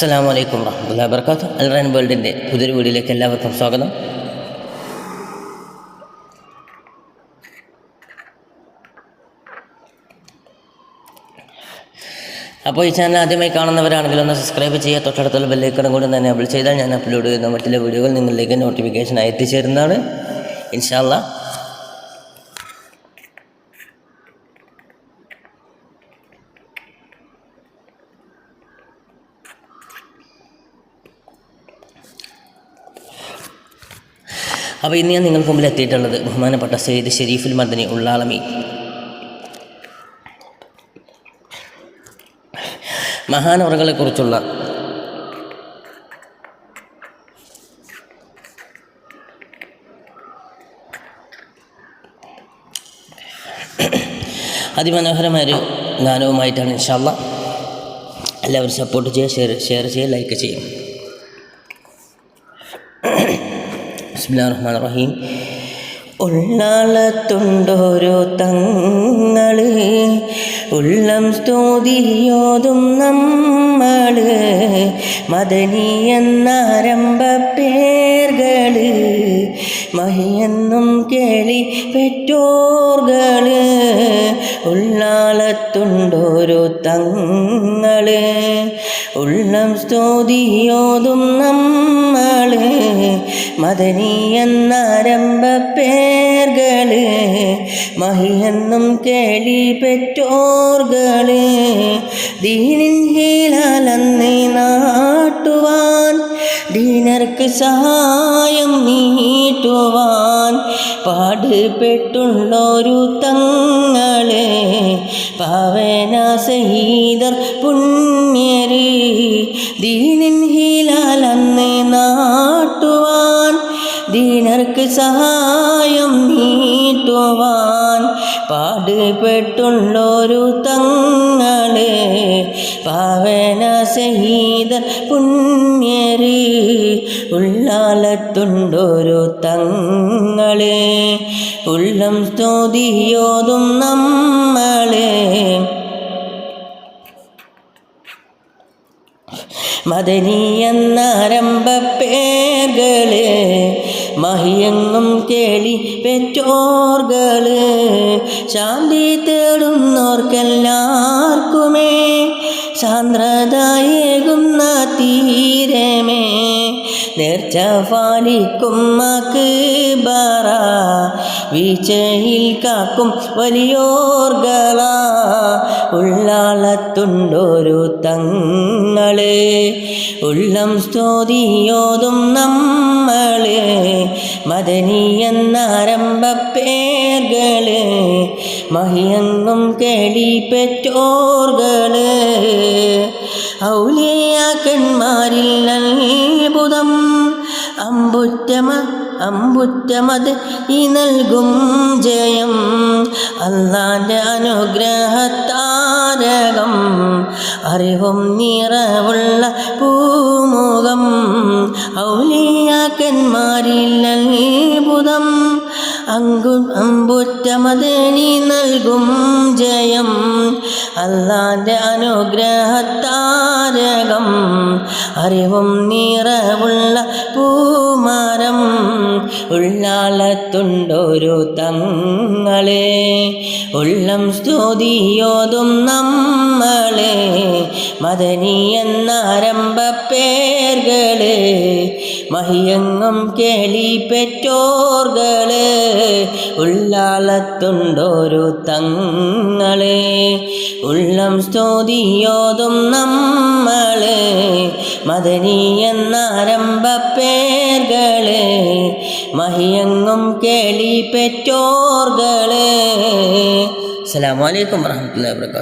അസ്സലാമു അലൈക്കും വറഹ്മത്തുള്ളാഹി വബറകാതുഹു. അൽ റൈൻ വേൾഡിൻ്റെ പുതിയൊരു വീഡിയോയിലേക്ക് എല്ലാവർക്കും സ്വാഗതം. അപ്പോൾ ഈ ചാനൽ ആദ്യമായി കാണുന്നവരാണെങ്കിൽ ഒന്ന് സബ്സ്ക്രൈബ് ചെയ്യുക. തൊട്ടടുത്തുള്ള ബെല്ലൈക്കൺ കൂടി തന്നെ എനേബിൾ ചെയ്താൽ ഞാൻ അപ്ലോഡ് ചെയ്യുന്ന മറ്റുള്ള വീഡിയോകൾ നിങ്ങളിലേക്ക് നോട്ടിഫിക്കേഷനായി എത്തിച്ചേരുന്നതാണ് ഇൻഷാ അല്ലാഹ്. അപ്പോൾ ഇന്ന് ഞാൻ നിങ്ങൾക്ക് മുമ്പിൽ എത്തിയിട്ടുള്ളത് ബഹുമാനപ്പെട്ട സയ്യിദ് ഷരീഫുൽ മദനി ഉള്ളാളമി മഹാനവറുകളെക്കുറിച്ചുള്ള അതിമനോഹരമായൊരു ഗാനവുമായിട്ടാണ് ഇൻഷാ അല്ലാഹ്. എല്ലാവരും സപ്പോർട്ട് ചെയ്യുക, ഷെയർ ചെയ്യുക, ലൈക്ക് ചെയ്യും. ബിസ്മില്ലാഹിർ റഹ്മാനിർ റഹീം. ഉള്ളാളത്തുണ്ടോരോ തങ്ങള്, ഉള്ളം സ്തുതിയോതും നമ്മള്, മദനി എന്നാരംഭ പേർകള്, മഹിയെന്നും കേളി പെറ്റോർകള്. ഉള്ളാളത്തുണ്ടോരോ തങ്ങള്, ഉള്ളം സ്തുതിയോതും നമ്മള്, മദനി എന്നാരംഭ പേർകള്, മഹിയെന്നും കേളി പെറ്റോർകള്. ദീനിൻ ഹീലാലന്നേ നാട്ടുവാൻ, ദീനർക്ക് സഹായം നീട്ടുവാൻ പാടുപെട്ടുള്ളൊരു തങ്ങളെ, പാവന സയ്യിദർ പുണ്യര്. ദീനിൻ ഹീലാലന്നേ നാട്ടുവാൻ, ദീനർക്ക് സഹായം നീട്ടുവാൻ പാടുപെട്ടുള്ളൊരു തങ്ങളെ, പാവന സയ്യിദർ പുണ്യര്. ഉള്ളാളത്തുണ്ടോരോ തങ്ങളെ, ഉള്ളം സ്തുതിയോതും നമ്മളെ, മദനി എന്നാരംഭ പേർകള്, മഹിയെങ്ങും കേളി പെറ്റോർകള്. ശാന്തി തേടുന്നോർക്കെല്ലാർക്കുമേ സാന്ദ്രതയേകുന്ന തീരമേ, നേർച്ച പാലിക്കും മക്ബറ, വീഴ്ചയിൽ കാക്കും വലിയോർകള. ഉള്ളാളത്തുണ്ടോരോ തങ്ങള്, ഉള്ളം സ്തുതിയോതും നമ്മള്, മദനി എന്നാരംഭ പേർകള്, മഹിയെങ്ങും കേളി പെറ്റോർകള്. ഔലിയാക്കന്മാരിൽ അത്ഭുതം അമ്പുറ്റമത് ഈ നൽകും ജയം, അല്ലാന്റെ അനുഗ്രഹത്താരകം, അറിവും നിറവുള്ള പൂമുഖം. ഔലിയാക്കന്മാരിൽ അത്ഭുതം അമ്പുറ്റമത് നീ നൽകും ജയം, അല്ലാന്റെ അനുഗ്രഹത്താരകം, അറിവും നിറവുള്ള പൂമരം. ഉള്ളാളത്തുണ്ടോരോ തങ്ങളെ, ഉള്ളം സ്തുതിയോതും നമ്മളെ, മദനി എന്നാരംഭ പേർകള്, മഹിയെങ്ങും കേളി പെറ്റോർകള്. ഉള്ളാളത്തുണ്ടോരോ തങ്ങളെ, ഉള്ളം സ്തുതിയോതും നമ്മള്, മദനി എന്നാരംഭ പേർകള്, മഹിയെങ്ങും കേളി പെറ്റോർകള്. അസ്സലാമു അലൈക്കും വറഹ്മത്തുള്ളാഹി വബറകാതുഹു.